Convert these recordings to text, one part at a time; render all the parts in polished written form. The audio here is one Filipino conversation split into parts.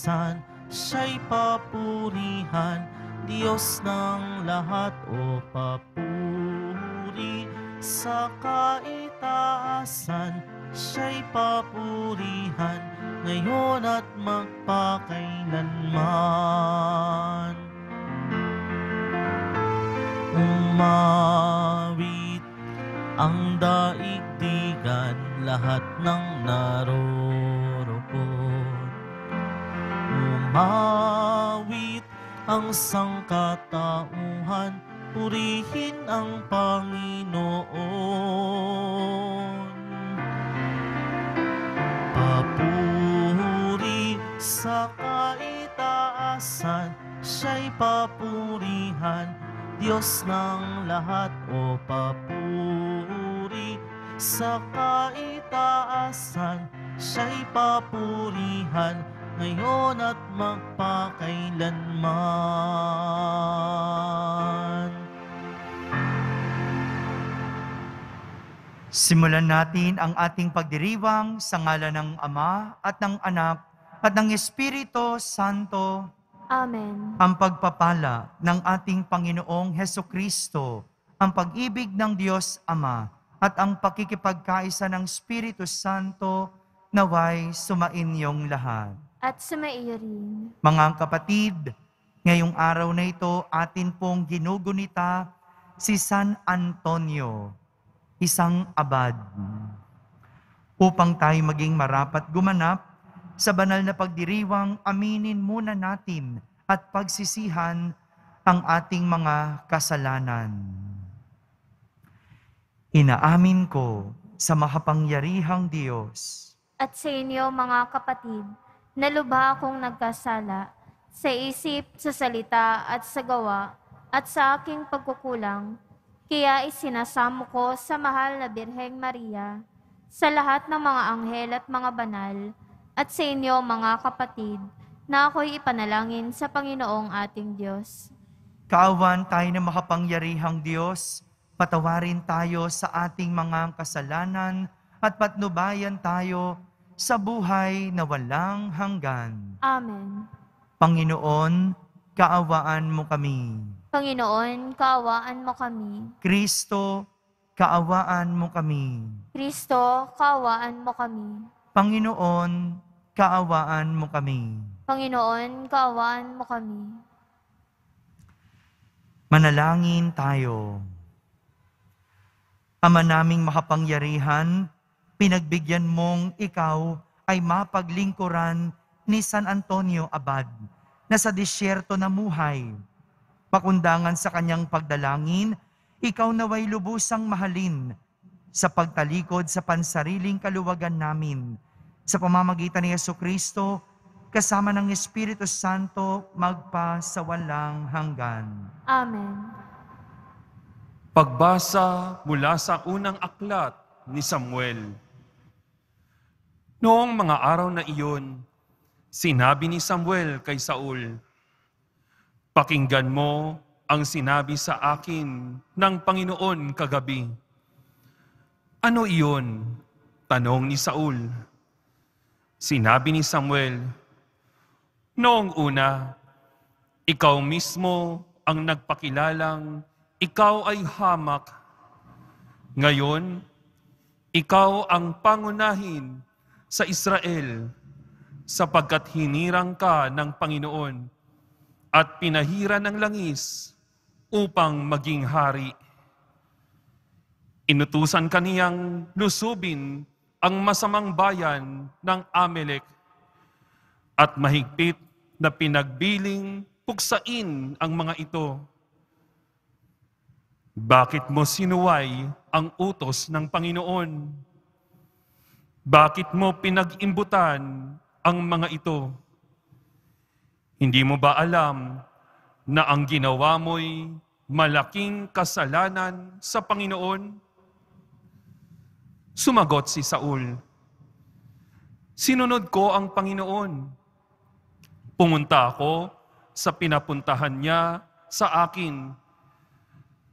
kaitaasan, siya'y papurihan. Diyos ng lahat, o papuri sa kaitaasan, siya'y papurihan, ngayon at magpakailanman. Umawit ang daigdigan, lahat ng naroroon. Umawit ang sangkatauhan, purihin ang Panginoon. Papuri sa kaitaasan, siya'y papurihan. Diyos ng lahat, o papuri sa kaitaasan, siya'y papurihan, ngayon at magpakailanman. Simulan natin ang ating pagdiriwang sa ngalan ng Ama at ng Anak at ng Espiritu Santo. Amen. Ang pagpapala ng ating Panginoong Hesukristo, ang pag-ibig ng Diyos Ama, at ang pakikipagkaisa ng Espiritu Santo, naway sumainyong lahat. At sumaiyo rin. Mga kapatid, ngayong araw na ito, atin pong ginugunita si San Antonio, isang abad. Upang tayo maging marapat gumanap sa banal na pagdiriwang, aminin muna natin at pagsisihan ang ating mga kasalanan. Inaamin ko sa makapangyarihang Diyos At sa inyo mga kapatid, na lubha akong nagkasala sa isip, sa salita at sa gawa at sa aking pagkukulang, kaya isinasamo ko sa mahal na Birheng Maria, sa lahat ng mga anghel at mga banal, at sa inyo mga kapatid, na ako'y ipanalangin sa Panginoong ating Diyos. Kaawan tayo ng makapangyarihang Diyos, patawarin tayo sa ating mga kasalanan at patnubayan tayo sa buhay na walang hanggan. Amen. Panginoon, kaawaan mo kami. Panginoon, kaawaan mo kami. Kristo, kaawaan mo kami. Kristo, kaawaan mo kami. Panginoon, kaawaan mo kami. Panginoon, kaawaan mo kami. Manalangin tayo. Ama naming makapangyarihan, pinagbigyan mong ikaw ay mapaglingkuran ni San Antonio Abad na sa disyerto namuhay. Pakundangan sa kanyang pagdalangin, ikaw naway lubusang mahalin sa pagtalikod sa pansariling kaluwagan namin. Sa pamamagitan ni Jesucristo, kasama ng Espiritu Santo, magpa sa walang hanggan. Amen. Pagbasa mula sa unang aklat ni Samuel. Noong mga araw na iyon, sinabi ni Samuel kay Saul, "Pakinggan mo ang sinabi sa akin ng Panginoon kagabi." "Ano iyon?" tanong ni Saul. Sinabi ni Samuel, "Noong una, ikaw mismo ang nagpakilalang ikaw ay hamak. Ngayon, ikaw ang pangunahin sa Israel sapagkat hinirang ka ng Panginoon at pinahira ng langis upang maging hari. Inutusan kaniyang lusubin ang masamang bayan ng Amalek at mahigpit na pinagbiling puksain ang mga ito. Bakit mo sinuway ang utos ng Panginoon? Bakit mo pinag-imbutan ang mga ito? Hindi mo ba alam na ang ginawa mo'y malaking kasalanan sa Panginoon?" Sumagot si Saul, "Sinunod ko ang Panginoon. Pumunta ako sa pinapuntahan niya sa akin.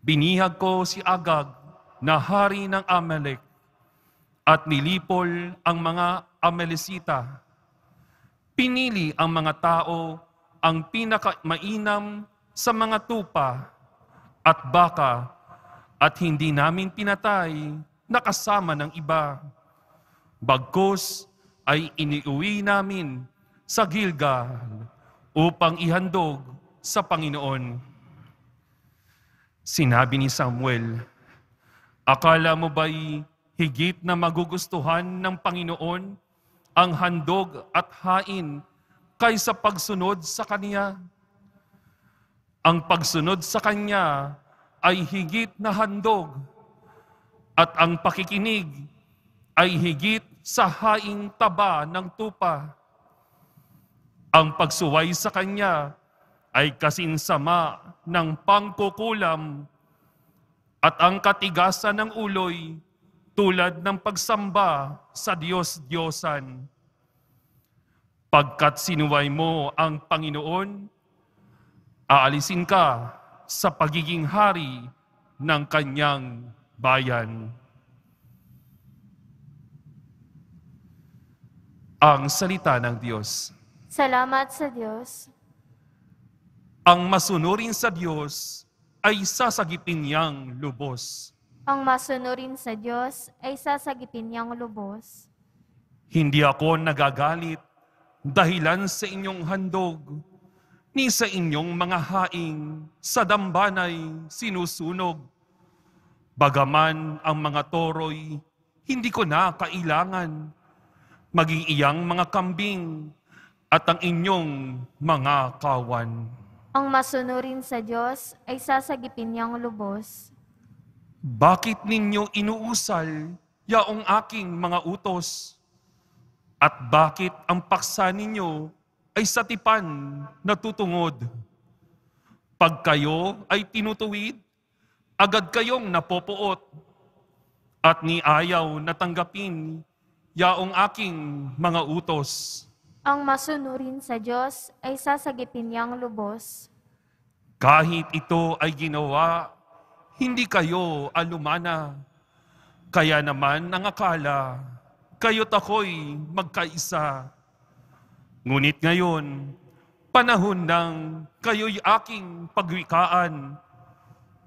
Binihag ko si Agag na hari ng Amalek at nilipol ang mga Amalesita. Pinili ang mga tao ang pinakamainam sa mga tupa at baka at hindi namin pinatay na kasama ng iba. Bagkus ay iniuwi namin sa Gilgal upang ihandog sa Panginoon. Sinabi ni Samuel, akala mo ba'y higit na magugustuhan ng Panginoon ang handog at hain kaysa pagsunod sa Kanya? Ang pagsunod sa Kanya ay higit na handog at ang pakikinig ay higit sa haing taba ng tupa. Ang pagsuway sa Kanya ay kasinsama ng pangkukulam at ang katigasan ng uloy tulad ng pagsamba sa Diyos-Diyosan. Pagkat sinuway mo ang Panginoon, aalisin ka sa pagiging hari ng kanyang bayan. Ang salita ng Diyos. Salamat sa Diyos. Ang masunurin sa Diyos ay sasagipin niyang lubos. Ang masunurin sa Diyos ay sasagipin niyang lubos. Hindi ako nagagalit dahilan sa inyong handog, ni sa inyong mga haing sa dambanay sinusunog. Bagaman ang mga toro'y hindi ko na kailangan, maging iyang mga kambing at ang inyong mga kawan. Ang masunurin sa Diyos ay sasagipin niyang lubos. Bakit ninyo inuusal yaong aking mga utos? At bakit ang paksa ninyo ay sa tipan natutungod? Pag kayo ay tinutuwid, agad kayong napopoot. At ni ayaw natanggapin yaong aking mga utos. Ang masunurin sa Diyos ay sasagipin niyang lubos. Kahit ito ay ginawa, hindi kayo alumana. Kaya naman ang akala, kayo't ako'y magkaisa. Ngunit ngayon, panahon ng kayo'y aking pagwikaan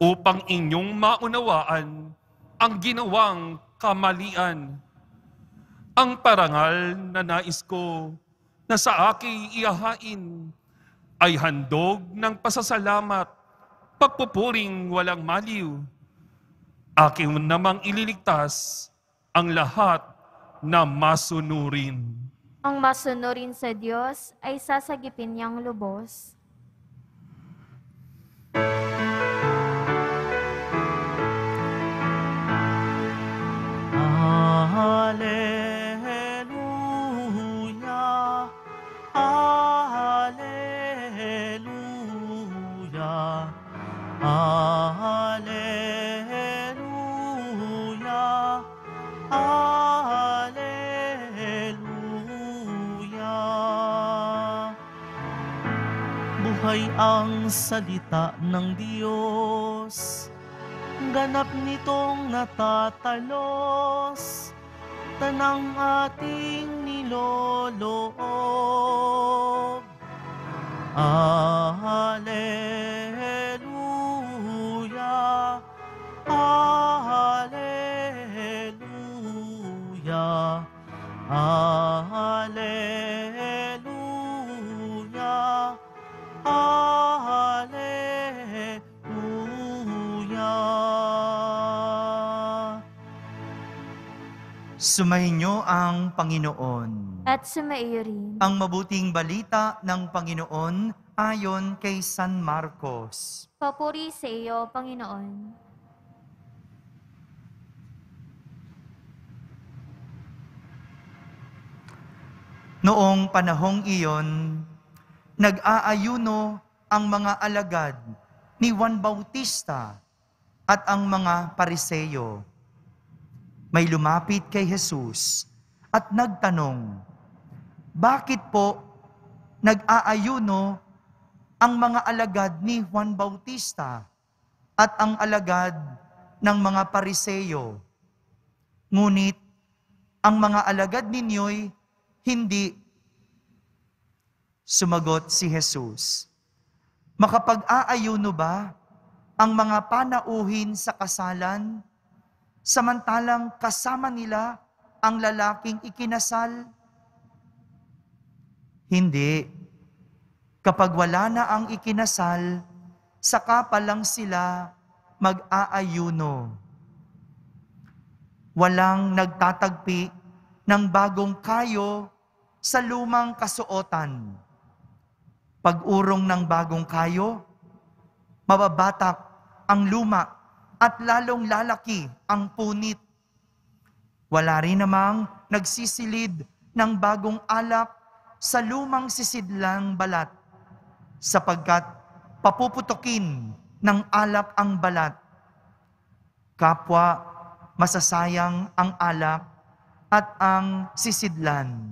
upang inyong maunawaan ang ginawang kamalian. Ang parangal na nais ko na sa aking ihahain ay handog ng pasasalamat, pagpupuring walang maliw. Aking namang ililigtas ang lahat na masunurin. Ang masunurin sa Diyos ay sasagipin niyang lubos. Alleluia, Alleluia, Alleluia, Alleluia. Buhay ang salita ng Diyos, ganap nitong natatalos tanang ating niloloob. Alleluia, Alleluia, Alleluia, Alleluia. Sumainyo ang Panginoon. At sumaiyo rin. Ang mabuting balita ng Panginoon ayon kay San Marcos. Papuri sa iyo, Panginoon. Noong panahong iyon, nag-aayuno ang mga alagad ni Juan Bautista at ang mga Pariseo. May lumapit kay Jesus at nagtanong, bakit po nag-aayuno ang mga alagad ni Juan Bautista at ang alagad ng mga Pariseo? Ngunit ang mga alagad ninyo'y hindi. Sumagot si Jesus, makapag-aayuno ba ang mga panauhin sa kasalan, samantalang kasama nila ang lalaking ikinasal? Hindi. Kapag wala na ang ikinasal, saka pa lang sila mag-aayuno. Walang nagtatagpi ng bagong kayo sa lumang kasuotan. Pag-urong ng bagong kayo, mababatak ang luma at lalong lalaki ang punit. Wala rin namang nagsisilid ng bagong alak sa lumang sisidlang balat, sapagkat papuputukin ng alak ang balat. Kapwa masasayang ang alak at ang sisidlan.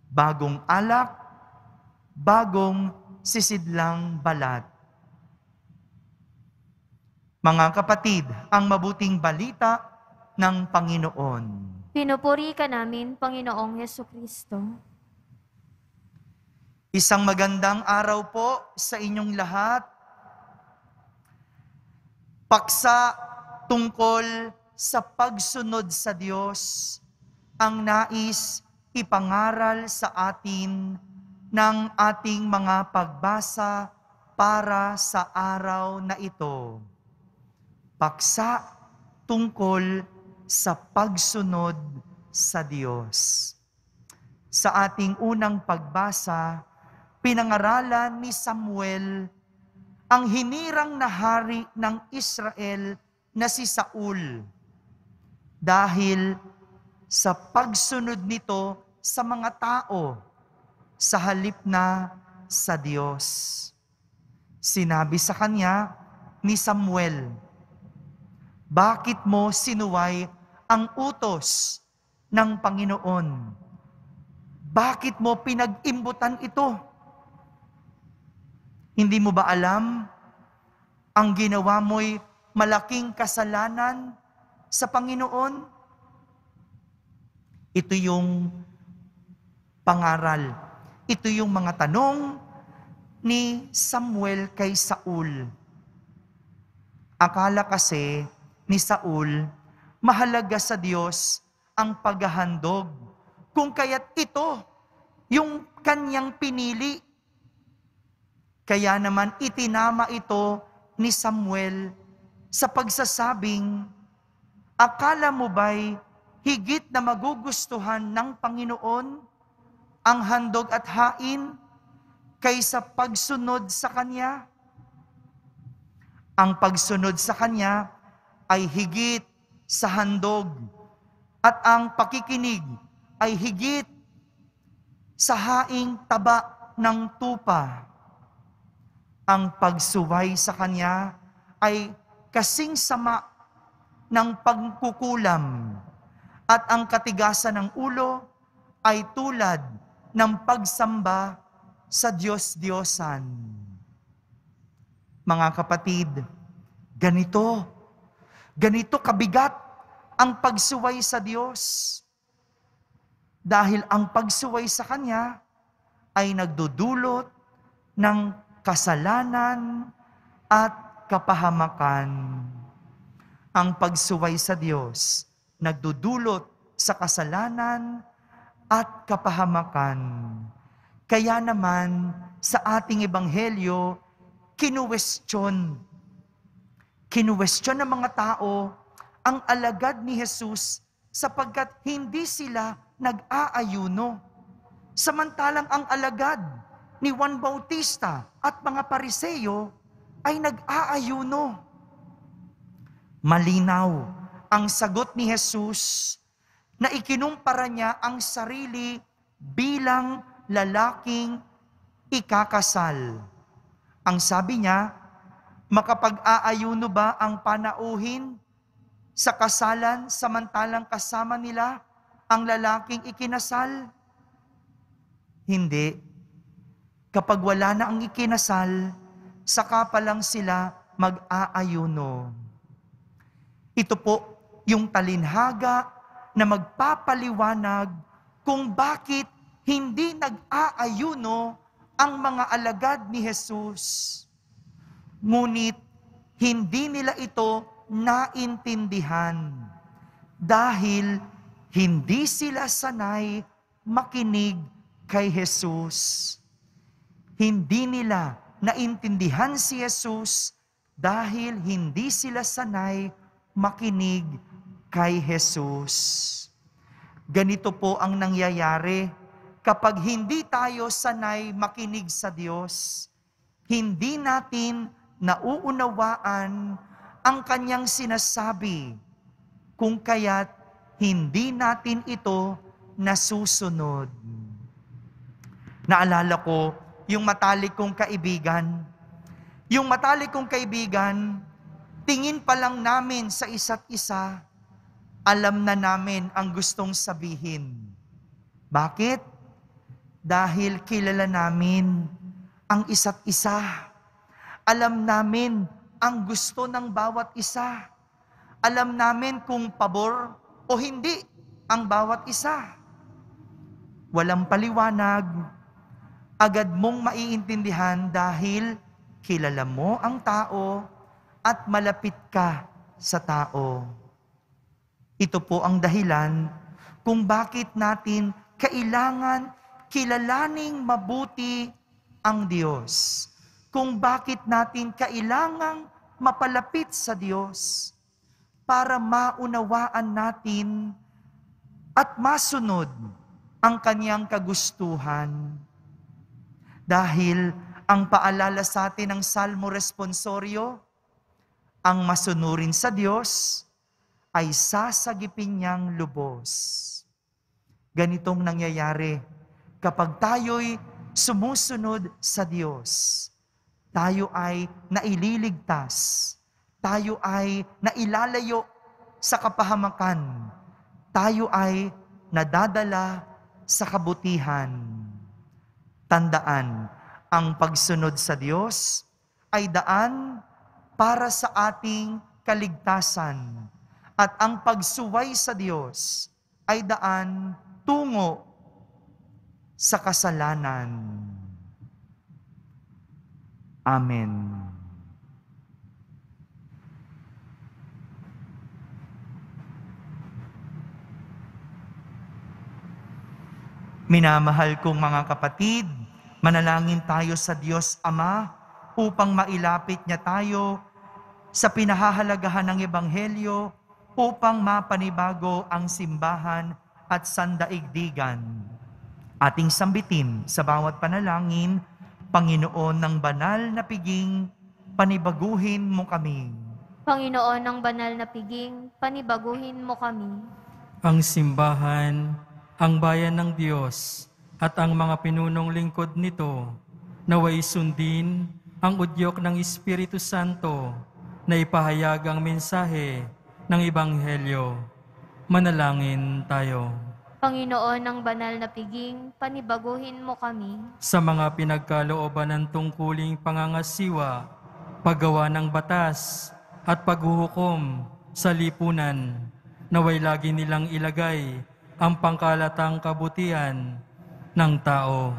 Bagong alak, bagong sisidlang balat. Mga kapatid, ang mabuting balita ng Panginoon. Pinupuri ka namin, Panginoong Jesucristo. Isang magandang araw po sa inyong lahat. Paksa tungkol sa pagsunod sa Diyos ang nais ipangaral sa atin ng ating mga pagbasa para sa araw na ito. Paksa tungkol sa pagsunod sa Diyos. Sa ating unang pagbasa, pinangaralan ni Samuel ang hinirang na hari ng Israel na si Saul dahil sa pagsunod nito sa mga tao sa halip na sa Diyos. Sinabi sa kanya ni Samuel, bakit mo sinuway ang utos ng Panginoon? Bakit mo pinag-imbutan ito? Hindi mo ba alam ang ginawa mo'y malaking kasalanan sa Panginoon? Ito yung pangaral. Ito yung mga tanong ni Samuel kay Saul. Akala kasi ni Saul, mahalaga sa Diyos ang paghahandog. Kung kaya't ito, yung kanyang pinili. Kaya naman itinama ito ni Samuel sa pagsasabing, akala mo ba'y higit na magugustuhan ng Panginoon ang handog at hain kaysa pagsunod sa Kanya? Ang pagsunod sa Kanya ay higit sa handog at ang pakikinig ay higit sa haing taba ng tupa. Ang pagsuway sa Kanya ay kasing sama ng pagkukulam at ang katigasan ng ulo ay tulad ng pagsamba sa Diyos-Diyosan. Mga kapatid, ganito kabigat ang pagsuway sa Diyos. Dahil ang pagsuway sa Kanya ay nagdudulot ng kasalanan at kapahamakan. Ang pagsuway sa Diyos nagdudulot sa kasalanan at kapahamakan. Kaya naman sa ating ebanghelyo, kinuwestiyon ng mga tao ang alagad ni Jesus sapagkat hindi sila nag-aayuno. Samantalang ang alagad ni Juan Bautista at mga Pariseyo ay nag-aayuno. Malinaw ang sagot ni Jesus na ikinumpara niya ang sarili bilang lalaking ikakasal. Ang sabi niya, makapag-aayuno ba ang panauhin sa kasalan samantalang kasama nila ang lalaking ikinasal? Hindi. Kapag wala na ang ikinasal, saka pa lang sila mag-aayuno. Ito po yung talinhaga na magpapaliwanag kung bakit hindi nag-aayuno ang mga alagad ni Jesus. Ngunit hindi nila ito naintindihan dahil hindi sila sanay makinig kay Jesus. Hindi nila naintindihan si Jesus dahil hindi sila sanay makinig kay Jesus. Ganito po ang nangyayari kapag hindi tayo sanay makinig sa Diyos. Hindi natin nauunawaan ang Kanyang sinasabi, kung kaya't hindi natin ito nasusunod. Naalala ko yung matalik kong kaibigan. Yung matalik kong kaibigan, tingin pa lang namin sa isa't isa, alam na namin ang gustong sabihin. Bakit? Dahil kilala namin ang isa't isa. Alam namin ang gusto ng bawat isa. Alam namin kung pabor o hindi ang bawat isa. Walang paliwanag. Agad mong maiintindihan dahil kilala mo ang tao at malapit ka sa tao. Ito po ang dahilan kung bakit natin kailangan kilalaning mabuti ang Diyos. Kung bakit natin kailangang mapalapit sa Diyos para maunawaan natin at masunod ang Kanyang kagustuhan. Dahil ang paalala sa atin ng Salmo Responsorio, ang masunurin sa Diyos ay sasagipin niyang lubos. Ganitong nangyayari kapag tayo'y sumusunod sa Diyos. Tayo ay naililigtas. Tayo ay nailalayo sa kapahamakan. Tayo ay nadadala sa kabutihan. Tandaan, ang pagsunod sa Diyos ay daan para sa ating kaligtasan. At ang pagsuway sa Diyos ay daan tungo sa kasalanan. Amen. Minamahal kong mga kapatid, manalangin tayo sa Diyos Ama upang mailapit niya tayo sa pinahahalagahan ng Ebanghelyo upang mapanibago ang simbahan at sandaigdigan. Ating sambitin sa bawat panalangin, Panginoon ng banal na piging, panibaguhin mo kami. Panginoon ng banal na piging, panibaguhin mo kami. Ang simbahan, ang bayan ng Diyos, at ang mga pinunong lingkod nito, naway sundin ang udyok ng Espiritu Santo na ipahayag ang mensahe ng Ebanghelyo. Manalangin tayo. Panginoon ng banal na piging, panibaguhin mo kami. Sa mga pinagkalooban ng tungkuling pangangasiwa, paggawa ng batas, at paghuhukom sa lipunan, naway lagi nilang ilagay ang pangkalatang kabutihan ng tao.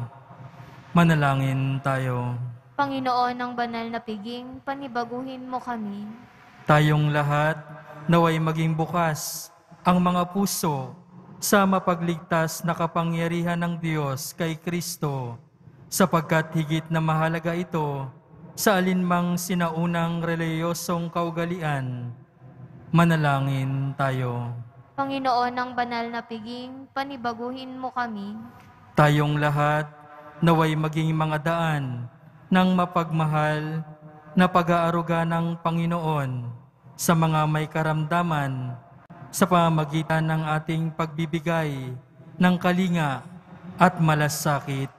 Manalangin tayo. Panginoon ng banal na piging, panibaguhin mo kami. Tayong lahat naway maging bukas ang mga puso sa mapagligtas na kapangyarihan ng Diyos kay Kristo, sapagkat higit na mahalaga ito sa alinmang sinaunang reliyosong kaugalian. Manalangin tayo. Panginoon ng banal na piging, panibaguhin mo kami. Tayong lahat naway maging mga daan ng mapagmahal na pag-aaruga ng Panginoon sa mga may karamdaman sa pamamagitan ng ating pagbibigay ng kalinga at malasakit.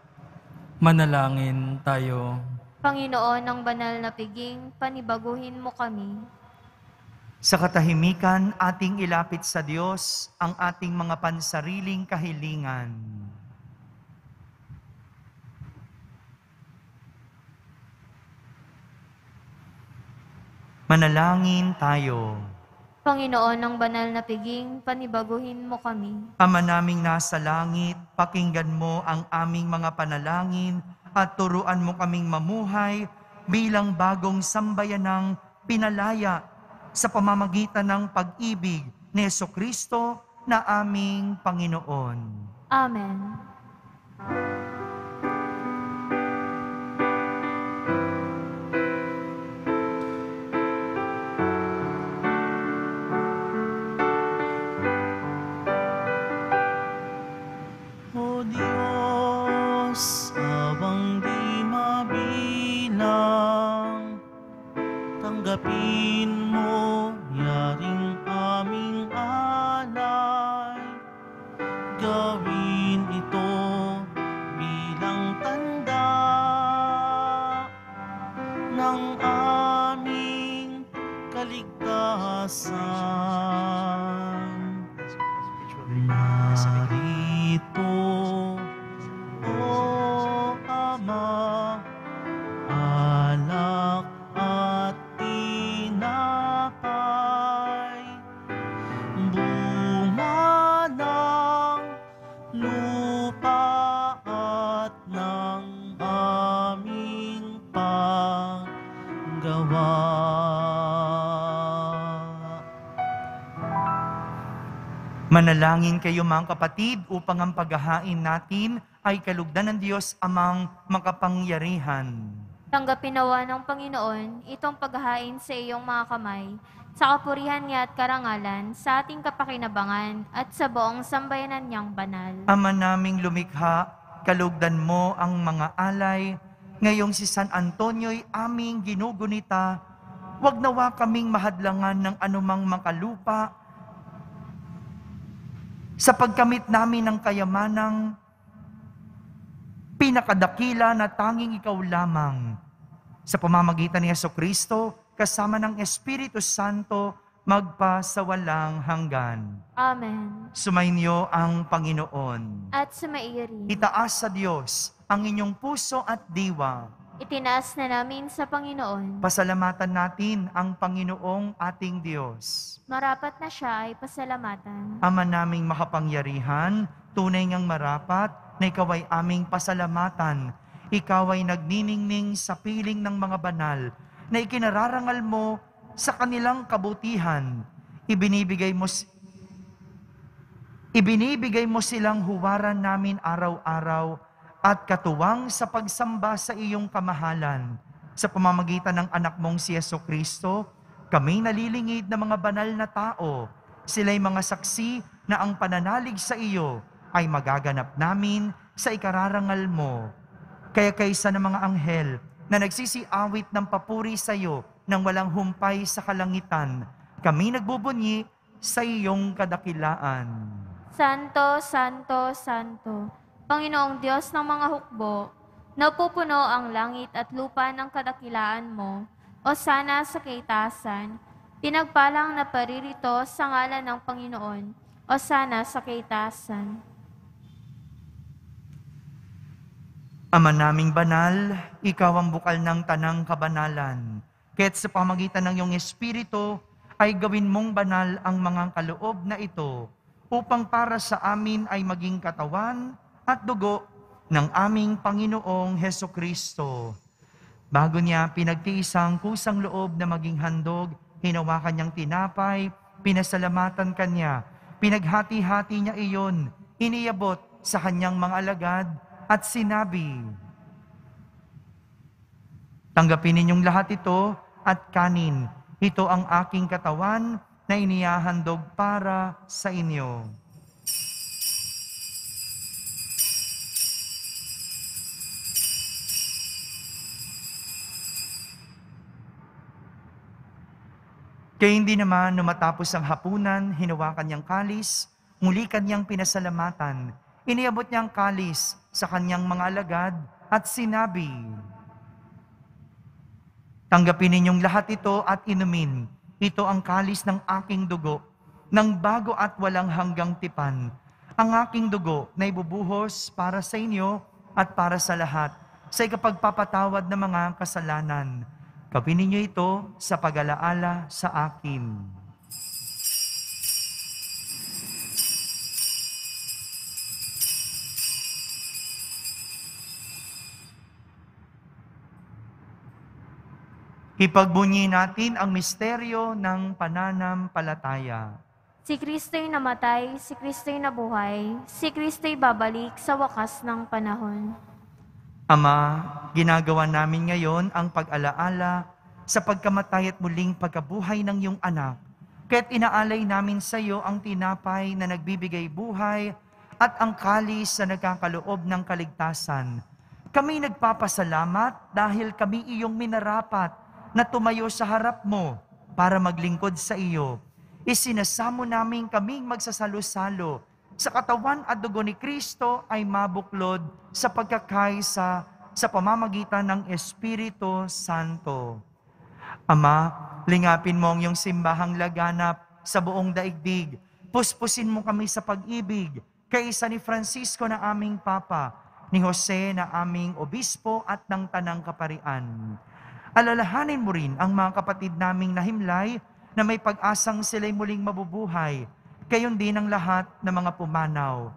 Manalangin tayo. Panginoon ng banal na piging, panibaguhin mo kami. Sa katahimikan, ating ilapit sa Diyos ang ating mga pansariling kahilingan. Manalangin tayo. Panginoon ng banal na piging, panibaguhin mo kami. Ama naming nasa langit, pakinggan mo ang aming mga panalangin at turuan mo kaming mamuhay bilang bagong sambayanang pinalaya sa pamamagitan ng pag-ibig ni Jesucristo na aming Panginoon. Amen. O Diyos, awang di mabilang, tanggapin mo yaring aming alay. Gawin ito bilang tanda ng aming kaligtasan. Narito, O Ama, alak at tinapay, bunga ng lupa at ng aming paggawa. Manalangin kayo mga kapatid upang ang paghahain natin ay kalugdan ng Diyos amang makapangyarihan. Tanggapin nawa ng Panginoon itong paghahain sa iyong mga kamay, sa kapurihan niya at karangalan, sa ating kapakinabangan at sa buong sambayanan niyang banal. Ama naming lumikha, kalugdan mo ang mga alay. Ngayong si San Antonio'y aming ginugunita, wag nawa kaming mahadlangan ng anumang makalupa sa pagkamit namin ng kayamanang pinakadakila na tanging ikaw lamang. Sa pamamagitan ni Jesucristo, kasama ng Espiritu Santo, magpasawalang hanggan. Amen. Sumainyo ang Panginoon. At sumairin. Itaas sa Diyos ang inyong puso at diwa. Itinaas na namin sa Panginoon. Pasalamatan natin ang Panginoong ating Diyos. Marapat na siya ay pasalamatan. Ama naming makapangyarihan, tunay ngang marapat na ikaw ay aming pasalamatan. Ikaw ay nagniningning sa piling ng mga banal na ikinararangal mo sa kanilang kabutihan. Ibinibigay mo silang huwaran namin araw-araw at katuwang sa pagsamba sa iyong kamahalan. Sa pamamagitan ng anak mong si Jesucristo, kami nalilingid na mga banal na tao. Sila'y mga saksi na ang pananalig sa iyo ay magaganap namin sa ikararangal mo. Kaya kaysa ng mga anghel na nagsisiawit ng papuri sa iyo nang walang humpay sa kalangitan, kami nagbubunyi sa iyong kadakilaan. Santo, Santo, Santo, Panginoong Diyos ng mga hukbo, napupuno ang langit at lupa ng kadakilaan mo, o sana sa kaitasan, pinagpalang na paririto sa ngalan ng Panginoon, o sana sa kaitasan. Ama naming banal, ikaw ang bukal ng tanang kabanalan. Kaya't sa pamagitan ng iyong Espiritu, ay gawin mong banal ang mga kaloob na ito, upang para sa amin ay maging katawan at dugo ng aming Panginoong Hesukristo. Bago niya pinagtiisang kusang loob na maging handog, hinawakan niyang tinapay, pinasalamatan kanya, pinaghati-hati niya iyon, iniabot sa kanyang mga alagad at sinabi, "Tanggapin ninyong lahat ito at kanin. Ito ang aking katawan na inihahandog para sa inyo." Kaya hindi naman matapos ang hapunan, hinawakan niyang kalis, muli kanyang pinasalamatan. Iniabot niyang kalis sa kanyang mga alagad at sinabi, "Tanggapin ninyong lahat ito at inumin. Ito ang kalis ng aking dugo, ng bago at walang hanggang tipan. Ang aking dugo na ibubuhos para sa inyo at para sa lahat, sa ikapagpapatawad ng mga kasalanan. Gawin ninyo ito sa pag-alaala sa akin." Ipagbunyi natin ang misteryo ng pananampalataya. Si Kristo'y namatay, si Kristo'y nabuhay, si Kristo'y babalik sa wakas ng panahon. Ama, ginagawa namin ngayon ang pag-alaala sa pagkamatay at muling pagkabuhay ng iyong anak. Kaya't inaalay namin sa iyo ang tinapay na nagbibigay buhay at ang kalis na nagkakaloob ng kaligtasan. Kami nagpapasalamat dahil kami iyong minarapat na tumayo sa harap mo para maglingkod sa iyo. Isinasamo namin kaming magsasalo-salo sa katawan at dugo ni Kristo ay mabuklod sa pagkakaisa sa pamamagitan ng Espiritu Santo. Ama, lingapin mo ang iyong simbahang laganap sa buong daigdig. Puspusin mo kami sa pag-ibig, kaisa ni Francisco na aming Papa, ni Jose na aming Obispo at ng Tanang Kaparian. Alalahanin mo rin ang mga kapatid naming nahimlay na may pag-asang sila'y muling mabubuhay, gayon din ang lahat ng mga pumanaw.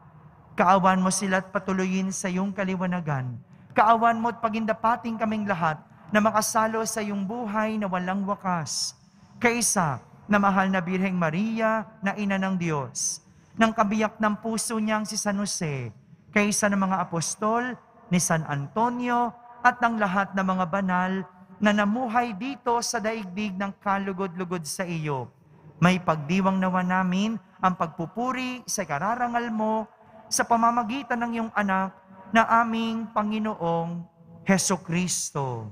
Kaawan mo sila at patuloyin sa iyong kaliwanagan. Kaawan mo at pagindapating kaming lahat na makasalo sa iyong buhay na walang wakas. Kaisa na mahal na Birheng Maria na Ina ng Diyos, ng kabiyak ng puso niyang si San Jose, kaisa ng mga apostol, ni San Antonio, at ng lahat ng mga banal na namuhay dito sa daigdig ng kalugod-lugod sa iyo. May pagdiwang nawa namin ang pagpupuri sa kararangal mo sa pamamagitan ng iyong anak na aming Panginoong Hesukristo.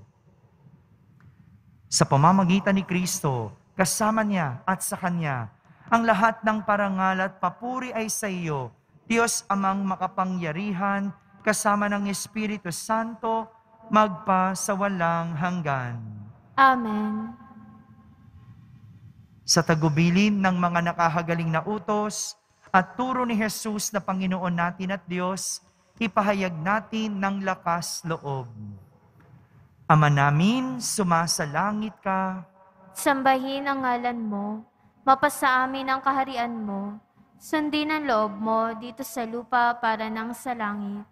Sa pamamagitan ni Kristo, kasama niya at sa Kanya, ang lahat ng parangal at papuri ay sa iyo, Diyos amang makapangyarihan, kasama ng Espiritu Santo, magpa sa walang hanggan. Amen. Sa tagubilin ng mga nakahagaling na utos at turo ni Jesus na Panginoon natin at Diyos, ipahayag natin ng lakas loob. Ama namin, sumasalangit ka. Sambahin ang ngalan mo, mapasa amin ang kaharian mo, sundin ang loob mo dito sa lupa para nang sa langit.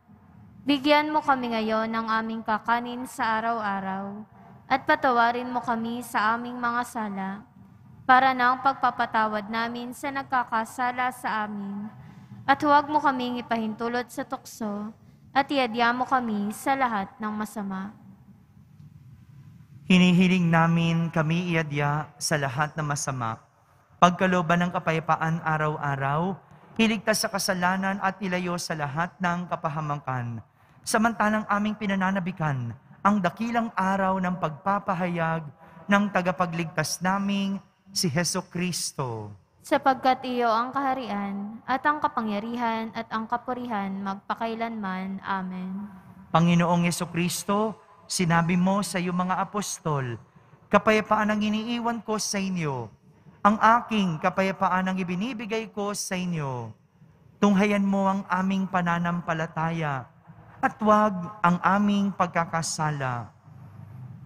Bigyan mo kami ngayon ng aming kakanin sa araw-araw, at patawarin mo kami sa aming mga sala, para nang pagpapatawad namin sa nagkakasala sa amin. At huwag mo kaming ipahintulot sa tukso, at iadya mo kami sa lahat ng masama. Hinihiling namin kami iadya sa lahat ng masama, pagkalooban ng kapayapaan araw-araw, iligtas sa kasalanan at ilayo sa lahat ng kapahamakan. Samantalang aming pinananabikan ang dakilang araw ng pagpapahayag ng tagapagligtas naming si Hesukristo. Sapagkat iyo ang kaharian, at ang kapangyarihan, at ang kapurihan magpakailanman. Amen. Panginoong Hesukristo, sinabi mo sa iyong mga apostol, kapayapaan ang iniiwan ko sa inyo, ang aking kapayapaan ang ibinibigay ko sa inyo. Tunghayan mo ang aming pananampalataya, at huwag ang aming pagkakasala.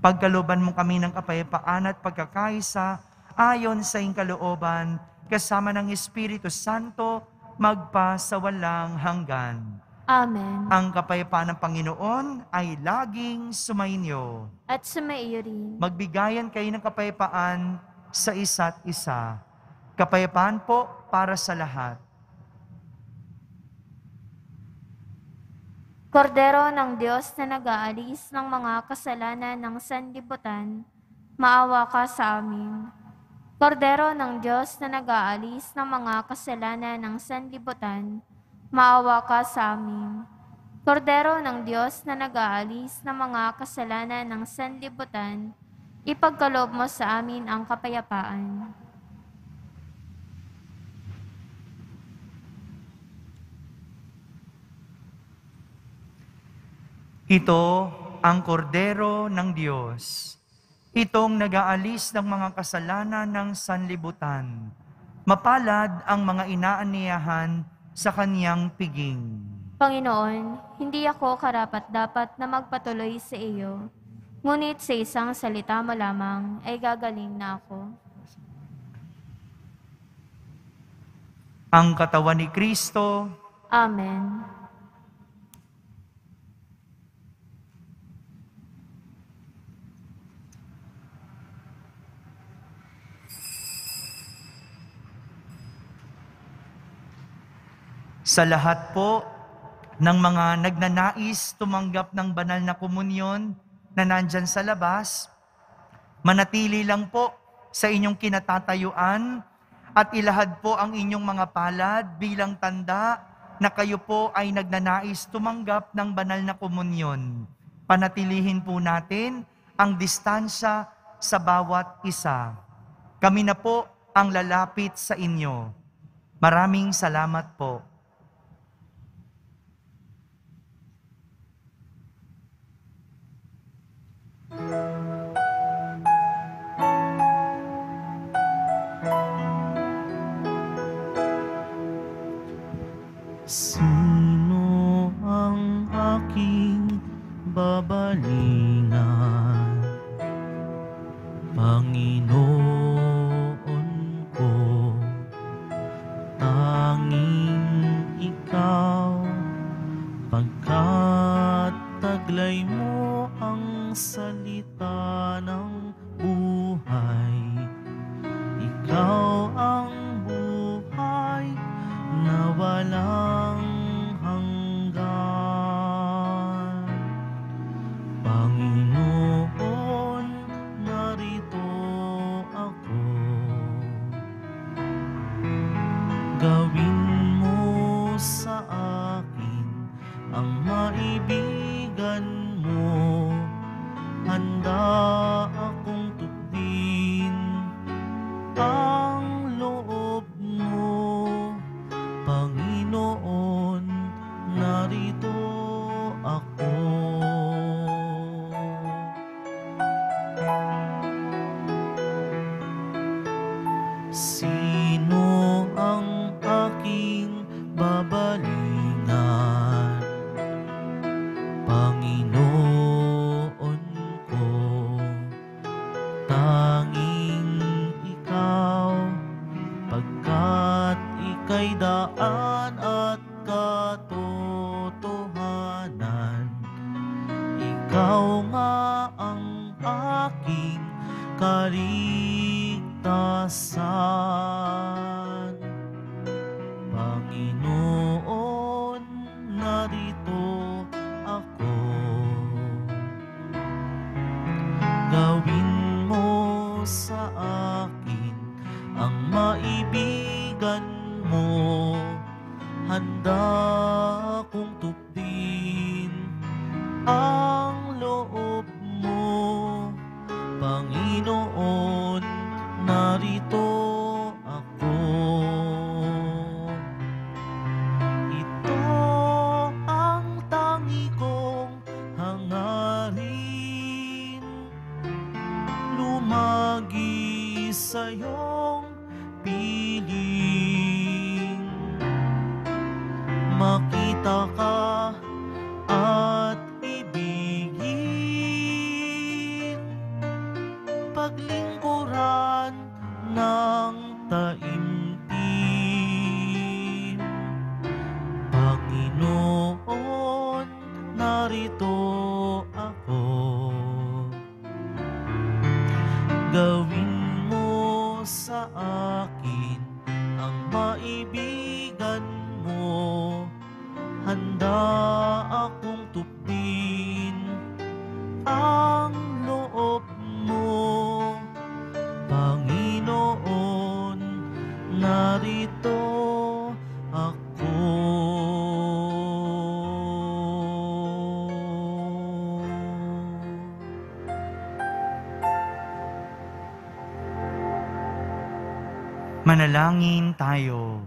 Pagkalooban mo kami ng kapayapaan at pagkakaisa, ayon sa iyong kalooban, kasama ng Espiritu Santo, magpa sa walang hanggan. Amen. Ang kapayapaan ng Panginoon ay laging sumainyo. At sumaiyo rin. Magbigayan kayo ng kapayapaan sa isa't isa. Kapayapaan po para sa lahat. Kordero ng Diyos na nag-aalis ng mga kasalanan ng sanlibutan, maawa ka sa amin. Kordero ng Diyos na nag-aalis ng mga kasalanan ng sanlibutan, maawa ka sa amin. Kordero ng Diyos na nag-aalis ng mga kasalanan ng sanlibutan, ipagkaloob mo sa amin ang kapayapaan. Ito ang kordero ng Diyos. Itong nag-aalis ng mga kasalanan ng sanlibutan. Mapalad ang mga inaaniyahan sa kaniyang piging. Panginoon, hindi ako karapat-dapat na magpatuloy sa iyo, ngunit sa isang salita mo lamang ay gagaling na ako. Ang katawan ni Kristo. Amen. Sa lahat po ng mga nagnanais tumanggap ng banal na komunyon na nandyan sa labas, manatili lang po sa inyong kinatatayuan at ilahad po ang inyong mga palad bilang tanda na kayo po ay nagnanais tumanggap ng banal na komunyon. Panatilihin po natin ang distansya sa bawat isa. Kami na po ang lalapit sa inyo. Maraming salamat po. Sino ang aking babalingan? Panginoon ko, tanging ikaw, pagkat taglay mo ang salita ng buhay. Ikaw ang buhay na walang hanggan. Panginoon, narito ako. Gawin mo sa akin ang maibigan mo. Handa akong tupdin ang loob mo. Panginoon, narito ako. Sino ang aking babalingan? Panginoon ko, tanging ikaw, pagkat ika'y daan at katotohanan. Ikaw nga ang aking kaligtasan. Panginoon, narito ako. Gawin mo sa akin ang maibigan mo. Handa akong tupdin ang loob mo. Panginoon, narito ako. Ito ang tangi kong hangarin, lumagi sa iyong piling. Makita ka at ibigin, paglingkuran ng taimtim. Panginoon, narito ako. Gawin mo sa akin ang maibigan mo. Handa akong tupdin ang loob mo. Panginoon, narito ako. Manalangin tayo.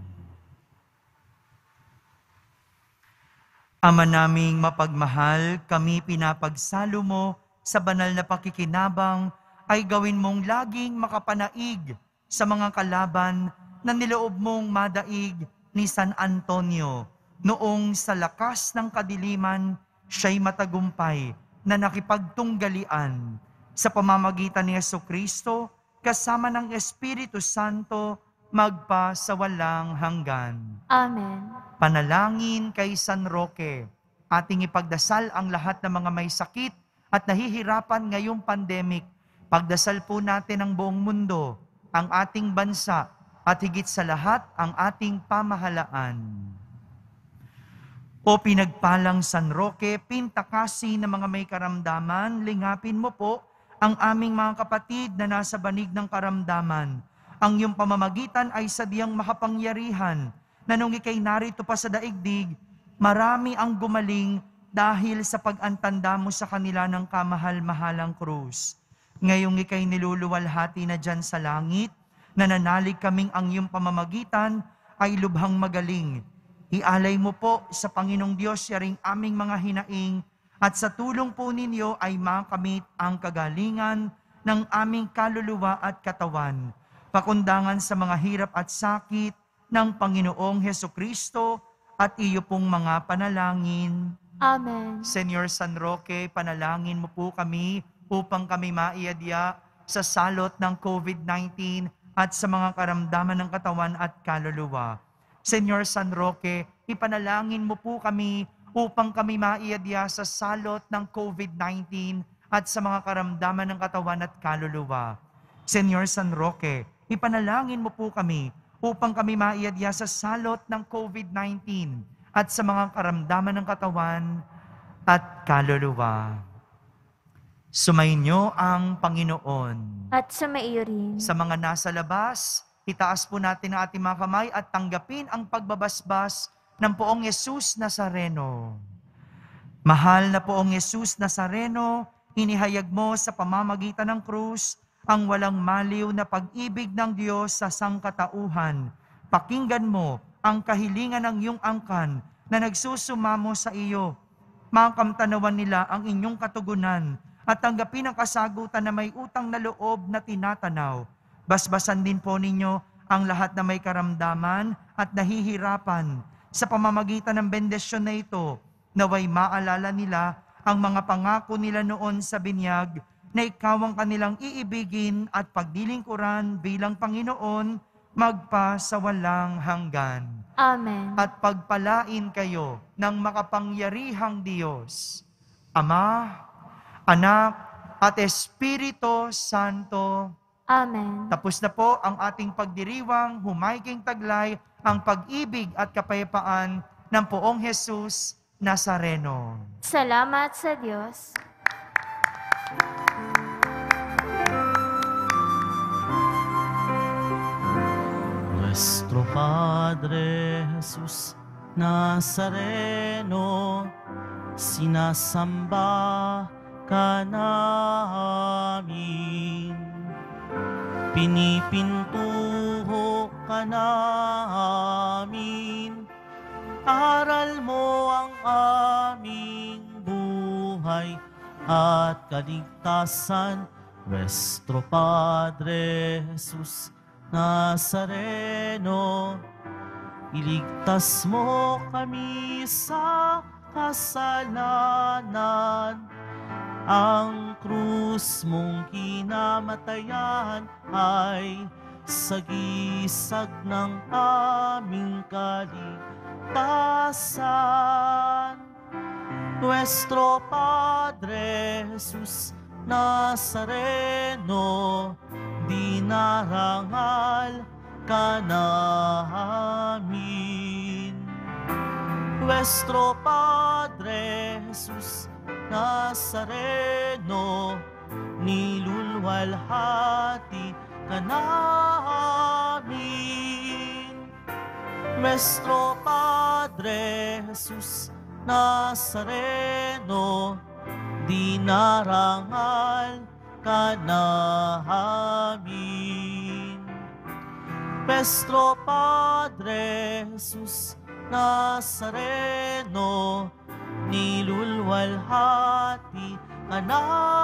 Ama naming mapagmahal, kami pinapagsalo mo sa banal na pakikinabang ay gawin mong laging makapanaig sa mga kalaban na niloob mong madaig ni San Antonio. Noong sa lakas ng kadiliman, siya'y matagumpay na nakipagtunggalian. Sa pamamagitan ni Jesucristo, kasama ng Espiritu Santo, magpa sa walang hanggan. Amen. Panalangin kay San Roque, ating ipagdasal ang lahat ng mga may sakit at nahihirapan ngayong pandemic. Pagdasal po natin ang buong mundo, ang ating bansa, at higit sa lahat ang ating pamahalaan. O pinagpalang San Roque, pintakasi ng mga may karamdaman, lingapin mo po ang aming mga kapatid na nasa banig ng karamdaman. Ang iyong pamamagitan ay sadyang makapangyarihan na nung ikay narito pa sa daigdig, marami ang gumaling dahil sa pag-antanda mo sa kanila ng kamahal-mahalang krus. Ngayong ikay niluluwalhati na dyan sa langit, nananalig kaming ang iyong pamamagitan ay lubhang magaling. Ialay mo po sa Panginoong Diyos yaring aming mga hinaing at sa tulong po ninyo ay makamit ang kagalingan ng aming kaluluwa at katawan. Pakundangan sa mga hirap at sakit ng Panginoong Hesukristo at iyo pong mga panalangin. Amen. Senyor San Roque, panalangin mo po kami upang kami maiadya sa salot ng COVID-19 at sa mga karamdaman ng katawan at kaluluwa. Senyor San Roque, ipanalangin mo po kami upang kami maiadya sa salot ng COVID-19 at sa mga karamdaman ng katawan at kaluluwa. Senyor San Roque, ipanalangin mo po kami upang kami maiadya sa salot ng COVID-19 at sa mga karamdaman ng katawan at kaluluwa. Sumainyo ang Panginoon. At sumaiyo rin. Sa mga nasa labas, itaas po natin ang ating mga kamay at tanggapin ang pagbabasbas ng Poong Yesus Nazareno. Mahal na Poong Yesus Nazareno, inihayag mo sa pamamagitan ng krus ang walang maliw na pag-ibig ng Diyos sa sangkatauhan. Pakinggan mo ang kahilingan ng iyong angkan na nagsusumamo sa iyo. Makamtanawan nila ang inyong katugunan at tanggapin ang kasagutan na may utang na loob na tinatanaw. Basbasan din po ninyo ang lahat na may karamdaman at nahihirapan. Sa pamamagitan ng bendisyon na ito, naway maalala nila ang mga pangako nila noon sa binyag na ikaw ang kanilang iibigin at pagdilingkuran bilang Panginoon magpa sa walang hanggan. Amen. At pagpalain kayo ng makapangyarihang Diyos, Ama, Anak, at Espiritu Santo. Amen. Tapos na po ang ating pagdiriwang, humayging taglay ang pag-ibig at kapayapaan ng Poong Jesus Nazareno. Salamat sa Diyos. Nuestro Padre Jesus Nazareno, sinasamba ka namin. Pinipintuho ka namin, aral mo ang aming buhay at kaligtasan. Nuestro Padre Jesus Nazareno, iligtas mo kami sa kasalanan. Ang krus mong kinamatayan ay sagisag ng aming kaligtasan. Nuestro Padre Jesus Nazareno, dinarangal ka namin. Nuestro Padre Jesus Nazareno, nilulwalhati ka namin. Nuestro Padre Jesus Nazareno, dinarangal ka namin. Nuestro Padre Jesus Nazareno, nilulwalhati ka namin.